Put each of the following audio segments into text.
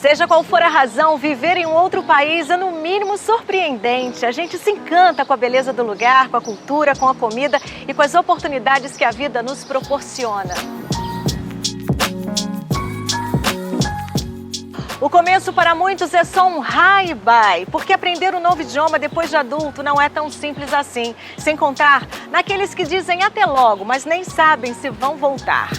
Seja qual for a razão, viver em um outro país é no mínimo surpreendente. A gente se encanta com a beleza do lugar, com a cultura, com a comida e com as oportunidades que a vida nos proporciona. O começo para muitos é só um hi-bye, porque aprender um novo idioma depois de adulto não é tão simples assim. Sem contar naqueles que dizem até logo, mas nem sabem se vão voltar.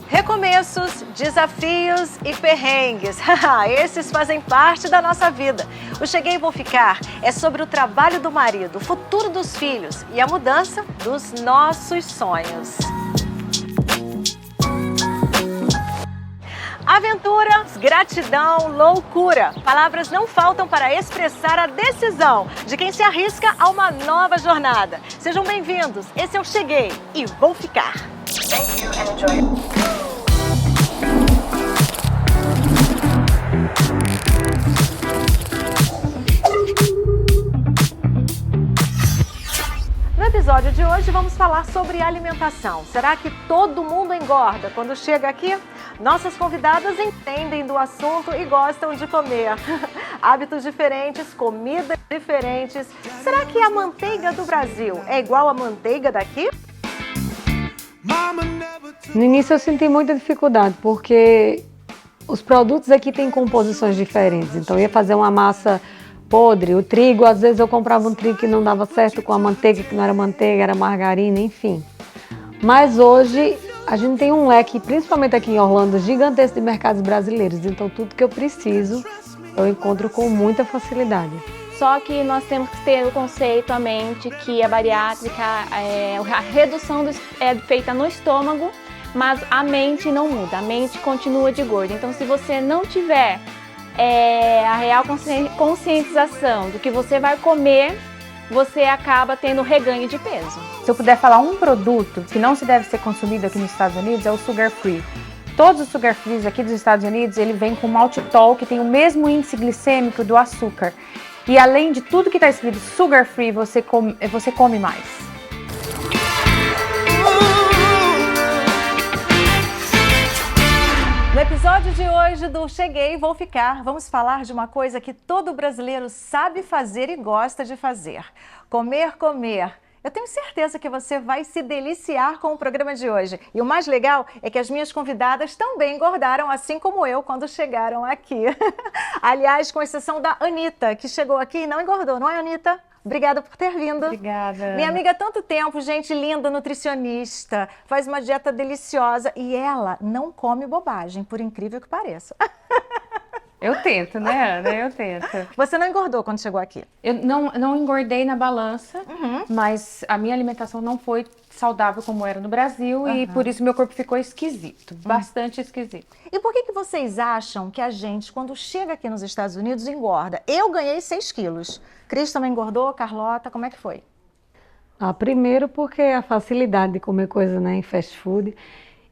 Recomeços, desafios e perrengues. Esses fazem parte da nossa vida. O Cheguei e Vou Ficar é sobre o trabalho do marido, o futuro dos filhos e a mudança dos nossos sonhos. Aventura, gratidão, loucura. Palavras não faltam para expressar a decisão de quem se arrisca a uma nova jornada. Sejam bem-vindos. Esse é o Cheguei e Vou Ficar. Thank you and enjoy. No episódio de hoje vamos falar sobre alimentação. Será que todo mundo engorda quando chega aqui? Nossas convidadas entendem do assunto e gostam de comer. Hábitos diferentes, comidas diferentes. Será que a manteiga do Brasil é igual à manteiga daqui? No início eu senti muita dificuldade, porque os produtos aqui têm composições diferentes. Então eu ia fazer uma massa podre, o trigo, às vezes eu comprava um trigo que não dava certo com a manteiga, que não era manteiga, era margarina, enfim. Mas hoje a gente tem um leque, principalmente aqui em Orlando, gigantesco de mercados brasileiros. Então tudo que eu preciso eu encontro com muita facilidade. Só que nós temos que ter o conceito à mente que a bariátrica, a redução é feita no estômago, mas a mente não muda, a mente continua de gordo. Então se você não tiver a real conscientização do que você vai comer, você acaba tendo reganho de peso. Se eu puder falar um produto que não se deve ser consumido aqui nos Estados Unidos, é o sugar free. Todos os sugar frees aqui dos Estados Unidos, ele vem com maltitol, que tem o mesmo índice glicêmico do açúcar. E além de tudo que está escrito sugar free, você come mais. No episódio de hoje do Cheguei e Vou Ficar, vamos falar de uma coisa que todo brasileiro sabe fazer e gosta de fazer. Comer, comer. Eu tenho certeza que você vai se deliciar com o programa de hoje. E o mais legal é que as minhas convidadas também engordaram, assim como eu, quando chegaram aqui. Aliás, com exceção da Anitta, que chegou aqui e não engordou, não é, Anitta? Obrigada por ter vindo. Obrigada. Minha amiga há tanto tempo, gente linda, nutricionista, faz uma dieta deliciosa e ela não come bobagem, por incrível que pareça. Eu tento, né, Ana? Eu tento. Você não engordou quando chegou aqui? Eu não engordei na balança, mas a minha alimentação não foi saudável como era no Brasil e por isso meu corpo ficou esquisito, bastante esquisito. E por que vocês acham que a gente, quando chega aqui nos Estados Unidos, engorda? Eu ganhei 6 quilos. Cris também engordou, Carlota, como é que foi? Primeiro porque a facilidade de comer coisa, né, em fast food.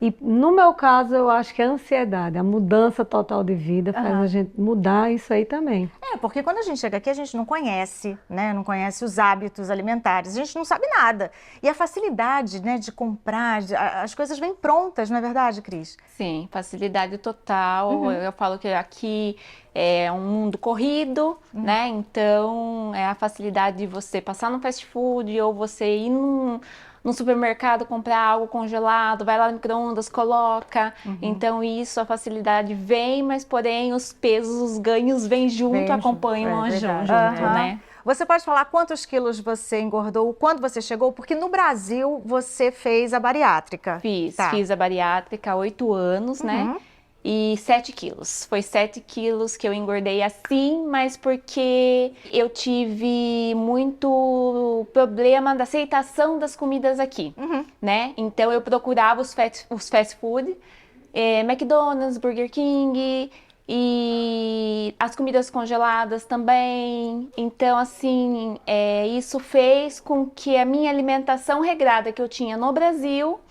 E no meu caso, eu acho que a ansiedade, a mudança total de vida faz a gente mudar isso aí também. Porque quando a gente chega aqui, a gente não conhece, né? Não conhece os hábitos alimentares, a gente não sabe nada. E a facilidade, né, de comprar, as coisas vêm prontas, não é verdade, Cris? Sim, facilidade total. Eu falo que aqui é um mundo corrido, né? Então, é a facilidade de você passar no fast food ou você ir no supermercado comprar algo congelado, vai lá no micro-ondas, coloca. Então isso, a facilidade vem, mas porém os pesos, os ganhos vêm junto, acompanham junto, né? Você pode falar quantos quilos você engordou, quando você chegou? Porque no Brasil você fez a bariátrica. Fiz a bariátrica há 8 anos, né? E 7 quilos. Foi 7 quilos que eu engordei assim, mas porque eu tive muito problema da aceitação das comidas aqui, né? Então eu procurava os fast food, McDonald's, Burger King e as comidas congeladas também. Então assim, isso fez com que a minha alimentação regrada que eu tinha no Brasil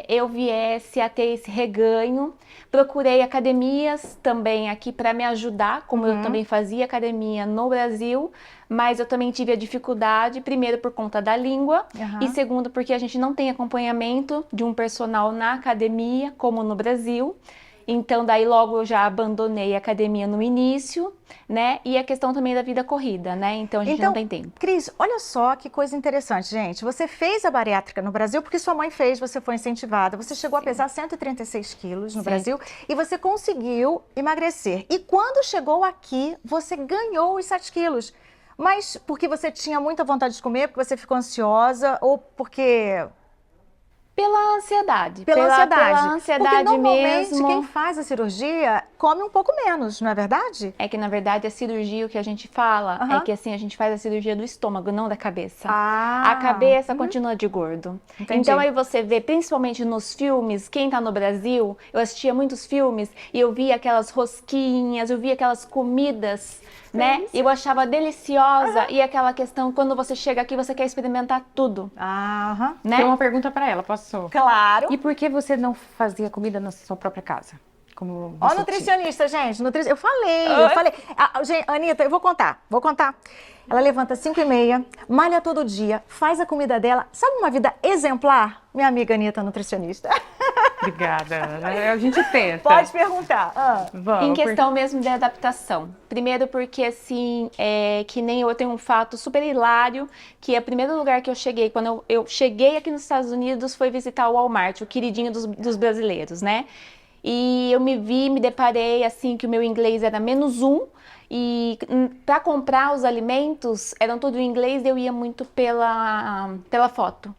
eu viesse a ter esse reganho. Procurei academias também aqui para me ajudar, como eu também fazia academia no Brasil, mas eu também tive a dificuldade, primeiro por conta da língua e segundo porque a gente não tem acompanhamento de um personal na academia, como no Brasil. Então, daí logo eu já abandonei a academia no início, né? E a questão também da vida corrida, né? Então, a gente não tem tempo. Cris, olha só que coisa interessante, gente. Você fez a bariátrica no Brasil porque sua mãe fez, você foi incentivada. Você chegou a pesar 136 quilos no Brasil e você conseguiu emagrecer. E quando chegou aqui, você ganhou os 7 quilos. Mas porque você tinha muita vontade de comer, porque você ficou ansiosa ou porque... Pela ansiedade. Pela ansiedade. Pela ansiedade porque normalmente mesmo. quem faz a cirurgia come um pouco menos, não é verdade? É que, na verdade, a cirurgia, o que a gente fala, é que assim, a gente faz a cirurgia do estômago, não da cabeça. A cabeça continua de gordo. Entendi. Então, aí você vê, principalmente nos filmes, quem tá no Brasil, eu assistia muitos filmes e eu via aquelas rosquinhas, eu via aquelas comidas, né? Eu achava deliciosa. E aquela questão, quando você chega aqui, você quer experimentar tudo. Né? Tem uma pergunta para ela, posso? Claro. E por que você não fazia comida na sua própria casa? Como Ó, nutricionista, gente. Eu falei. Gente, Anitta, eu vou contar. Ela levanta 5h30, malha todo dia, faz a comida dela. Sabe uma vida exemplar? Minha amiga Anitta, nutricionista. Obrigada. A gente tenta. Pode perguntar. Vamos, em questão mesmo de adaptação. Primeiro porque, assim, que nem eu tenho um fato super hilário, que é o primeiro lugar que eu cheguei, quando eu cheguei aqui nos Estados Unidos, foi visitar o Walmart, o queridinho dos brasileiros, né? E eu me deparei, assim, que o meu inglês era -1, e para comprar os alimentos, eram tudo em inglês, eu ia muito pela foto.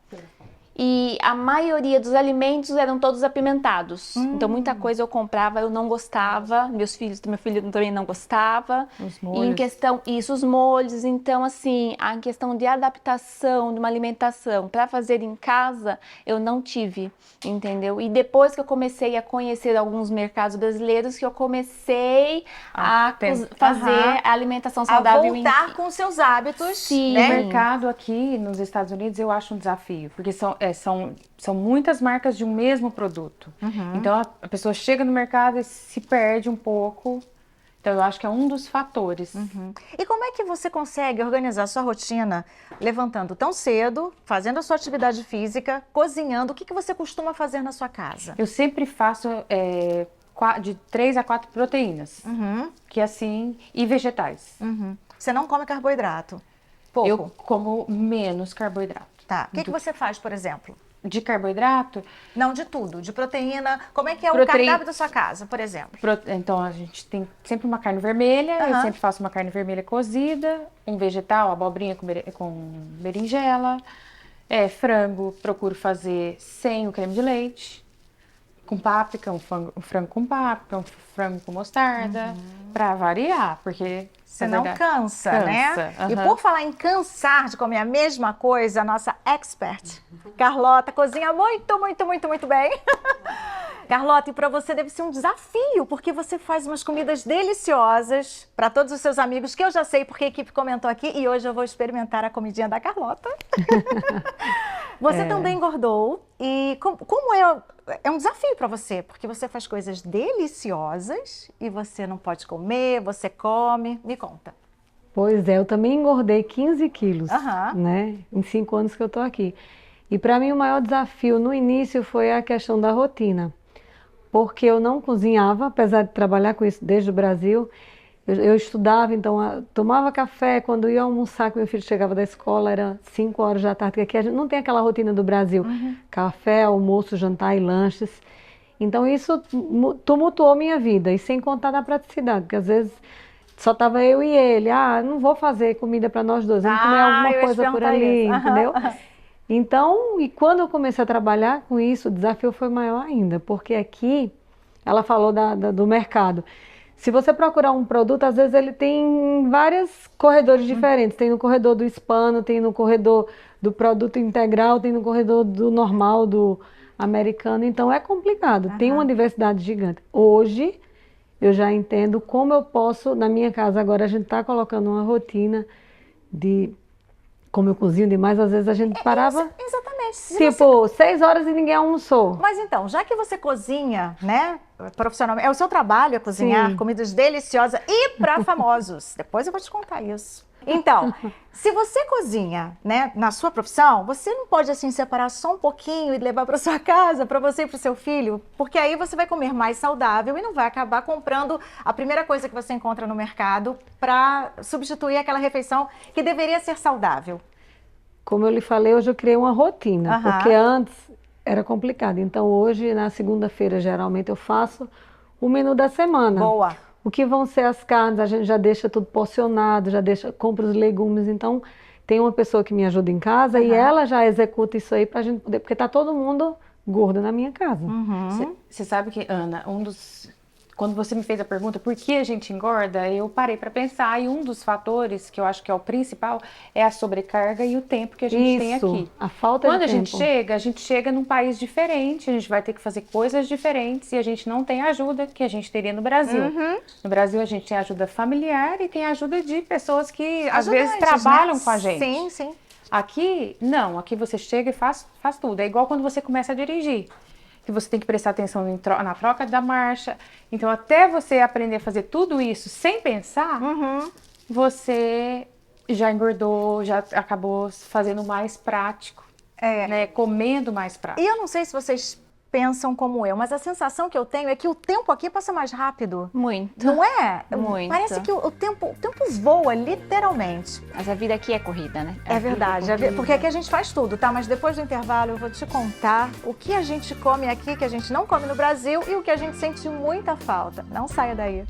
E a maioria dos alimentos eram todos apimentados. Então, muita coisa eu comprava, eu não gostava. Meu filho também não gostava. Os E molhos. em questão, os molhos. Então, assim, a questão de adaptação de uma alimentação para fazer em casa, eu não tive, entendeu? E depois que eu comecei a conhecer alguns mercados brasileiros, que eu comecei a fazer a alimentação saudável. A voltar com seus hábitos. Sim. Né? O mercado aqui nos Estados Unidos eu acho um desafio, porque são muitas marcas de um mesmo produto. Então a pessoa chega no mercado e se perde um pouco. Então eu acho que é um dos fatores. E como é que você consegue organizar a sua rotina levantando tão cedo, fazendo a sua atividade física, cozinhando? O que você costuma fazer na sua casa? Eu sempre faço de 3 a 4 proteínas, que assim, e vegetais. Você não come carboidrato? Pouco? Eu como menos carboidrato. Tá. O que você faz, por exemplo? De carboidrato, Não, de tudo. De proteína. Como é que é o Proteína- cardápio da sua casa, por exemplo? então a gente tem sempre uma carne vermelha, eu sempre faço uma carne vermelha cozida, um vegetal, abobrinha com berinjela, frango, procuro fazer sem o creme de leite, com páprica, um frango com páprica, um frango com mostarda, pra variar, porque... Você na não verdade, cansa, né? E por falar em cansar de comer a mesma coisa, a nossa expert, Carlota, cozinha muito, muito, muito, muito bem. Carlota, e para você deve ser um desafio, porque você faz umas comidas deliciosas para todos os seus amigos, que eu já sei porque a equipe comentou aqui, e hoje eu vou experimentar a comidinha da Carlota. Você também engordou, e como é um desafio para você, porque você faz coisas deliciosas e você não pode comer, você come. Me conta. Pois é, eu também engordei 15 quilos, Aham. né? Em 5 anos que eu tô aqui. E para mim o maior desafio no início foi a questão da rotina. Porque eu não cozinhava, apesar de trabalhar com isso desde o Brasil. Eu estudava, então tomava café, quando ia almoçar, que meu filho chegava da escola, era 5 horas da tarde, porque aqui a gente não tem aquela rotina do Brasil, café, almoço, jantar e lanches. Então isso tumultuou minha vida, e sem contar na praticidade, porque às vezes só tava eu e ele, não vou fazer comida para nós dois, vamos comer alguma eu ia te coisa por perguntar ali, isso. entendeu? Então, e quando eu comecei a trabalhar com isso, o desafio foi maior ainda, porque aqui, ela falou do mercado. Se você procurar um produto, às vezes ele tem vários corredores diferentes. Tem no corredor do hispano, tem no corredor do produto integral, tem no corredor do normal, do americano. Então é complicado, tem uma diversidade gigante. Hoje, eu já entendo como eu posso, na minha casa agora, a gente está colocando uma rotina de como eu cozinho demais, às vezes a gente parava, Exatamente. Se tipo, 6 horas e ninguém almoçou. Mas então, já que você cozinha, né, profissionalmente, é o seu trabalho é cozinhar Sim. comidas deliciosas e para famosos. Depois eu vou te contar isso. Então, se você cozinha, né, na sua profissão, você não pode assim separar só um pouquinho e levar para sua casa, para você e para o seu filho, porque aí você vai comer mais saudável e não vai acabar comprando a primeira coisa que você encontra no mercado para substituir aquela refeição que deveria ser saudável. Como eu lhe falei, hoje eu criei uma rotina, Aham. porque antes era complicado. Então hoje, na segunda-feira, geralmente eu faço o menu da semana. Boa. O que vão ser as carnes, a gente já deixa tudo porcionado, compra os legumes. Então, tem uma pessoa que me ajuda em casa e ela já executa isso aí pra gente poder, porque tá todo mundo gordo na minha casa. Você sabe que, Ana, quando você me fez a pergunta por que a gente engorda, eu parei para pensar e um dos fatores que eu acho que é o principal é a sobrecarga e o tempo que a gente tem Isso, aqui. a falta Quando de tempo. a gente chega num país diferente, a gente vai ter que fazer coisas diferentes e a gente não tem a ajuda que a gente teria no Brasil. No Brasil a gente tem ajuda familiar e tem ajuda de pessoas que às vezes Ajudantes, trabalham né? com a gente. Sim, sim. Aqui, não. Aqui você chega e faz tudo. É igual quando você começa a dirigir. Que você tem que prestar atenção na troca da marcha. Então, até você aprender a fazer tudo isso sem pensar, você já engordou, já acabou fazendo mais prático, né? Comendo mais prático. E eu não sei se vocês pensam como eu, mas a sensação que eu tenho é que o tempo aqui passa mais rápido. Muito. Não é? Muito. Parece que o tempo voa, literalmente. Mas a vida aqui é corrida, né? É verdade, porque aqui a gente faz tudo, tá? Mas depois do intervalo eu vou te contar o que a gente come aqui, que a gente não come no Brasil e o que a gente sente muita falta. Não saia daí.